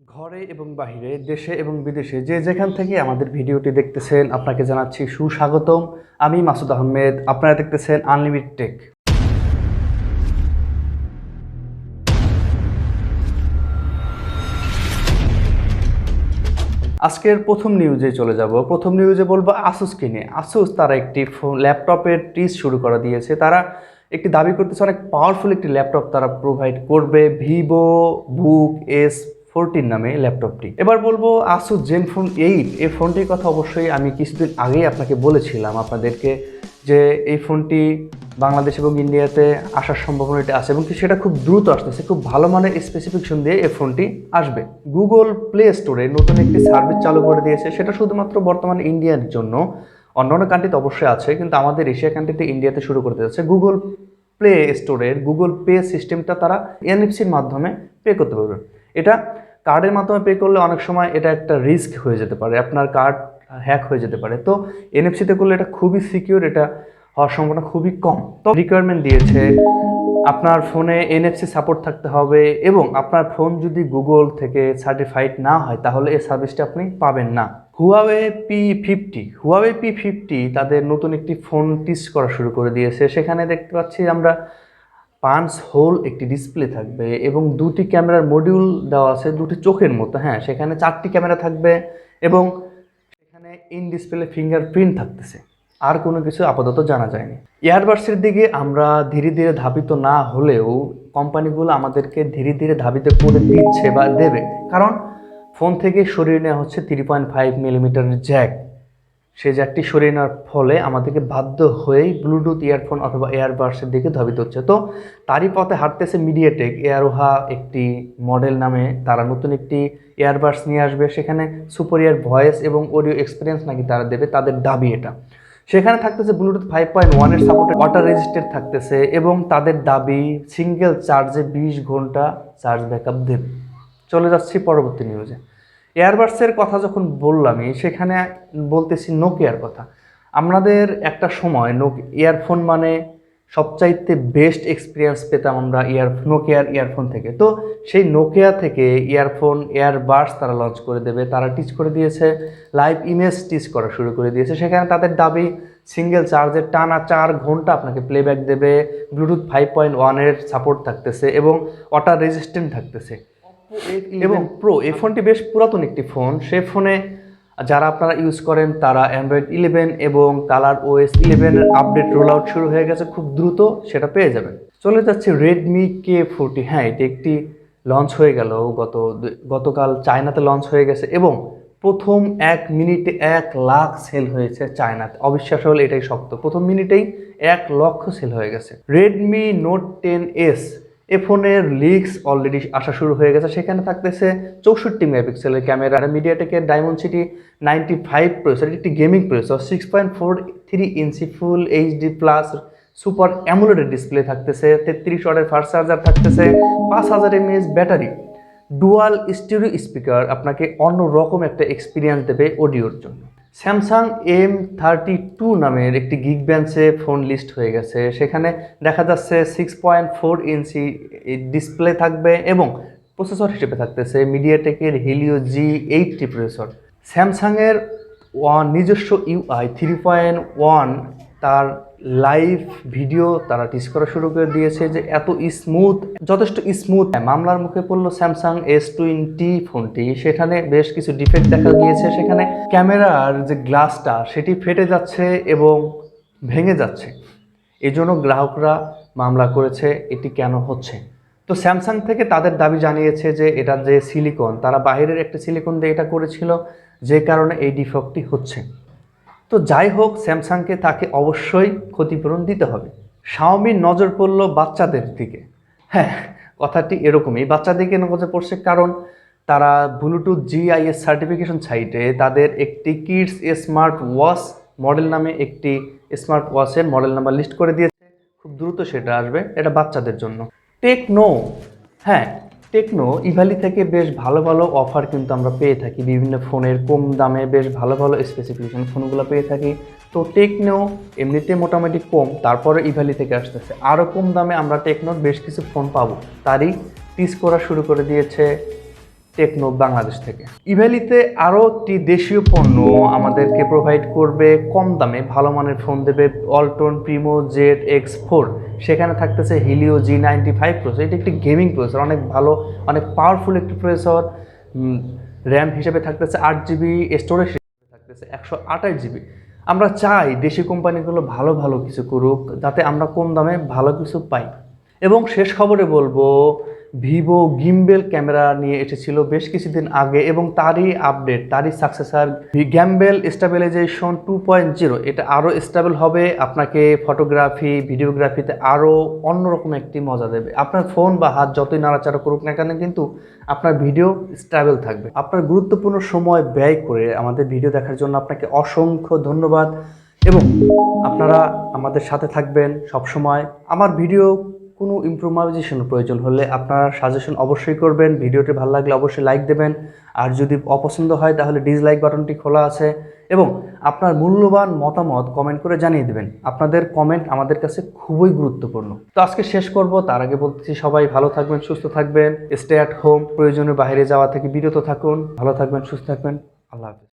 ঘরে এবং বাহিরে, দেশে এবং বিদেশে যে যেখান থেকে আমাদের ভিডিওটি দেখতেছেন আপনাকে জানাচ্ছি সুস্বাগতম। আমি মাসুদ আহমেদ, আপনারা দেখতেছেন আনলিমিটেড টেক। আজকের প্রথম নিউজে চলে যাব। প্রথম নিউজে বলবো আসুসকে নিয়ে। আসুস তারা একটি ল্যাপটপের টিজ শুরু করে দিয়েছে। তারা একটি দাবি করতেছে অনেক পাওয়ারফুল একটি ল্যাপটপ তারা প্রোভাইড করবে, ভিভো বুক S14 নামে ল্যাপটপটি। এবার বলবো আসুস জেনফোন 8, এই ফোনটির কথা অবশ্যই আমি কিছুদিন আগেই আপনাকে বলেছিলাম আপনাদেরকে যে এই ফোনটি বাংলাদেশ এবং ইন্ডিয়াতে আসার সম্ভাবনাটা আছে এবং সেটা খুব দ্রুত আসতেছে। খুব ভালো মানের স্পেসিফিকেশন দিয়ে এই ফোনটি আসবে। গুগল প্লে স্টোরে নতুন একটি সার্ভিস চালু করে দিয়েছে, সেটা শুধুমাত্র বর্তমানে ইন্ডিয়ার জন্য, অন্যান্য কান্ট্রিতে অবশ্যই আছে কিন্তু আমাদের এশিয়া কান্ট্রিতে ইন্ডিয়াতে শুরু করতে যাচ্ছে। গুগল প্লে স্টোরের গুগল পে সিস্টেমটা তারা এনএফসির মাধ্যমে পে করতে পারবে। এটা কার্ডের মাধ্যমে পে করলে অনেক সময় এটা একটা রিস্ক হয়ে যেতে পারে, আপনার কার্ড হ্যাক হয়ে যেতে পারে। তো এনএফসিতে করলে এটা খুবই সিকিউর, এটা হওয়ার সম্ভাবনা খুবই কম। তো রিকোয়ারমেন্ট দিয়েছে আপনার ফোনে এনএফসি সাপোর্ট থাকতে হবে এবং আপনার ফোন যদি গুগল থেকে সার্টিফাইড না হয় তাহলে এই সার্ভিসটা আপনি পাবেন না। হুয়াওয়ে P50 তাদের নতুন একটি ফোন টিজ করা শুরু করে দিয়েছে। সেখানে দেখতে পাচ্ছি আমরা পাঁচ হোল একটি ডিসপ্লে থাকবে এবং দুটি ক্যামেরার মডিউল দেওয়া আছে, দুটি চোখের মতো। হ্যাঁ, সেখানে 4টি ক্যামেরা থাকবে এবং সেখানে ইন ডিসপ্লে ফিঙ্গারপ্রিন্ট থাকতেছে। আর কোনো কিছু আপাতত জানা যায়নি। ইয়ারবাডসের দিকে আমরা ধীরে ধীরে ধাবিত না হলেও কোম্পানিগুলো আমাদেরকে ধীরে ধীরে ধাবিত করে দিচ্ছে বা দেবে, কারণ ফোন থেকে সরিয়ে নেওয়া হচ্ছে 3.5 মিলিমিটারের জ্যাক। সেই জ্যাকটি সরিয়ে নেওয়ার ফলে আমাদেরকে বাধ্য হয়েই ব্লুটুথ ইয়ারফোন অথবা এয়ারবাডসের দিকে ধাবিত হচ্ছে। তো তারই পথে হাঁটতেছে মিডিয়াটেক এয়ারোহা একটি মডেল নামে, তারা নতুন একটি এয়ারবাডস নিয়ে আসবে। সেখানে সুপারিয়ার ভয়েস এবং অডিও এক্সপিরিয়েন্স নাকি তারা দেবে, তাদের দাবি এটা। সেখানে থাকতেছে ব্লুটুথ 5.1 এর সাপোর্টেড ওয়াটার রেজিস্ট্যান্ট থাকতেছে এবং তাদের দাবি সিঙ্গেল চার্জে 20 ঘন্টা চার্জ ব্যাকআপ দেবে। চলে যাচ্ছি পরবর্তী নিউজে। এয়ারবাডসের কথা যখন বললামই, সেখানে বলতেছি নোকিয়ার কথা। আমাদের একটা সময় ইয়ারফোন মানে সবচাইতে বেস্ট এক্সপিরিয়েন্স পেতাম আমরা নোকিয়ার ইয়ারফোন থেকে। তো সেই নোকিয়া থেকে এয়ারবাডস তারা লঞ্চ করে দেবে। তারা টিচ করে দিয়েছে, লাইভ ইমেজ টিচ করা শুরু করে দিয়েছে। সেখানে তাদের দাবি সিঙ্গেল চার্জের টানা 4 ঘন্টা আপনাকে প্লেব্যাক দেবে, ব্লুটুথ 5.1 এর সাপোর্ট থাকতেছে এবং ওয়াটার রেজিস্ট্যান্ট থাকতেছে। এবং প্রো, এই ফোনটি বেশ পুরাতন একটি ফোন। সে ফোনে যারা আপনারা ইউজ করেন তারা অ্যান্ড্রয়েড 11 এবং কালার OS 11 এর আপডেট রোল আউট শুরু হয়ে গেছে, খুব দ্রুত সেটা পেয়ে যাবেন। চলে যাচ্ছে রেডমি K40। হ্যাঁ, এটি একটি লঞ্চ হয়ে গেল, গতকাল চায়নাতে লঞ্চ হয়ে গেছে এবং প্রথম 1 মিনিটে 1 লাখ সেল হয়েছে চায়নাতে। অবিশ্বাস হলে এটাই সত্য, প্রথম মিনিটেই 1 লক্ষ সেল হয়ে গেছে। রেডমি নোট 10S, এ ফোনের লিক্স অলরেডি আসা শুরু হয়ে গেছে। সেখানে থাকতেছে 64 মেগাপিক্সেলের ক্যামেরা, মিডিয়াটেকের ডায়মন্ডসিটি 95 প্রসেসর, একটি gaming processor, 6.43 inch full HD plus super AMOLED display থাকতেছে, 33 ওয়াটের ফাস্ট চার্জার থাকতেছে, 5000 mAh battery, dual stereo speaker আপনাকে অন্যরকম একটা এক্সপিরিয়েন্স দেবে অডিওর জন্য। স্যামসাং M32 নামের একটি গিগ বেঞ্চে ফোন লিস্ট হয়ে গেছে। সেখানে দেখা যাচ্ছে 6.4 ইঞ্চি ডিসপ্লে থাকবে এবং প্রসেসর হিসেবে থাকতেছে মিডিয়াটেকের হিলিও G80 প্রসেসর। স্যামসাংয়ের নিজস্ব UI 3.1 তার লাইভ ভিডিও তারা টিচ করা শুরু করে দিয়েছে যে এত স্মুথ, যথেষ্ট স্মুথ। মামলার মুখে পড়লো স্যামসাং S20 ফোনটি। সেখানে বেশ কিছু ডিফেক্ট দেখা গিয়েছে। সেখানে ক্যামেরার যে গ্লাসটা সেটি ফেটে যাচ্ছে এবং ভেঙে যাচ্ছে, এই জন্য গ্রাহকরা মামলা করেছে। এটি কেন হচ্ছে? তো স্যামসাং থেকে তাদের দাবি জানিয়েছে যে এটা যে সিলিকন, তারা বাইরের একটা সিলিকন দিয়ে এটা করেছিল, যে কারণে এই ডিফেক্টটি হচ্ছে। তো যাই হোক, স্যামসাংকে তাকে অবশ্যই ক্ষতিপূরণ দিতে হবে। শাওমির নজর পড়ল বাচ্চাদের দিকে। হ্যাঁ, কথাটি এরকমই, বাচ্চাদেরকে নজর পড়ছে, কারণ তারা ব্লুটুথ GIS সার্টিফিকেশন সাইটে তাদের একটি কিডস স্মার্ট ওয়াচ মডেল নামে একটি স্মার্ট ওয়াচের মডেল নাম্বার লিস্ট করে দিয়েছে। খুব দ্রুত সেটা আসবে, এটা বাচ্চাদের জন্য। টেকনো ইভালি থেকে বেশ ভালো ভালো অফার কিন্তু আমরা পেয়ে থাকি, বিভিন্ন ফোনের কম দামে বেশ ভালো ভালো স্পেসিফিকেশন ফোনগুলো পেয়ে থাকি। তো টেকনো এমনিতে মোটামুটি কম, তারপরে ইভালি থেকে আসতেছে আরও কম দামে আমরা টেকনোর বেশ কিছু ফোন পাবো। তারই টিজ করা শুরু করে দিয়েছে টেকনো বাংলাদেশ থেকে। ইভ্যালিতে আরও একটি দেশীয় পণ্য আমাদেরকে প্রোভাইড করবে, কম দামে ভালো মানের ফোন দেবে, ওয়ালটন প্রিমো ZX4। সেখানে থাকতেছে হিলিও G95 প্রসেসর। এটি একটি গেমিং প্রসেসর, অনেক ভালো, অনেক পাওয়ারফুল একটি প্রসেসর। র্যাম হিসেবে থাকতেছে 8GB, স্টোরেজ হিসেবে থাকতেছে 128GB। আমরা চাই দেশি কোম্পানিগুলো ভালো ভালো কিছু করুক, যাতে আমরা কম দামে ভালো কিছু পাই। এবং শেষ খবরে বলবো, ভিভো গিম্বেল ক্যামেরা নিয়ে এসেছিল বেশ কিছুদিন আগে, এবং তারই আপডেট, তারই সাকসেসর গ্যাম্বেল স্টেবিলাইজেশন 2.0। এটা আরও স্টেবল হবে, আপনাকে ফটোগ্রাফি ভিডিওগ্রাফিতে আরও অন্যরকম একটি মজা দেবে। আপনার ফোন বা হাত যতই নাড়াচাড়া করুক না কেন, কিন্তু আপনার ভিডিও স্টেবল থাকবে। আপনার গুরুত্বপূর্ণ সময় ব্যয় করে আমাদের ভিডিও দেখার জন্য আপনাকে অসংখ্য ধন্যবাদ, এবং আপনারা আমাদের সাথে থাকবেন সবসময়। আমার ভিডিও কোনো ইমপ্রোভাইজেশনের প্রয়োজন হলে আপনারা সাজেশন অবশ্যই করবেন। ভিডিওটি ভালো লাগলে অবশ্যই লাইক দেবেন, আর যদি অপছন্দ হয় তাহলে ডিসলাইক বাটনটি খোলা আছে, এবং আপনার মূল্যবান মতামত কমেন্ট করে জানিয়ে দেবেন। আপনাদের কমেন্ট আমাদের কাছে খুবই গুরুত্বপূর্ণ। তো আজকে শেষ করব, তার আগে বলতেছি সবাই ভালো থাকবেন, সুস্থ থাকবেন, স্টে অ্যাট হোম, প্রয়োজনে বাইরে যাওয়া থেকে বিরত থাকুন। ভালো থাকবেন, সুস্থ থাকবেন, আল্লাহ হাফেজ।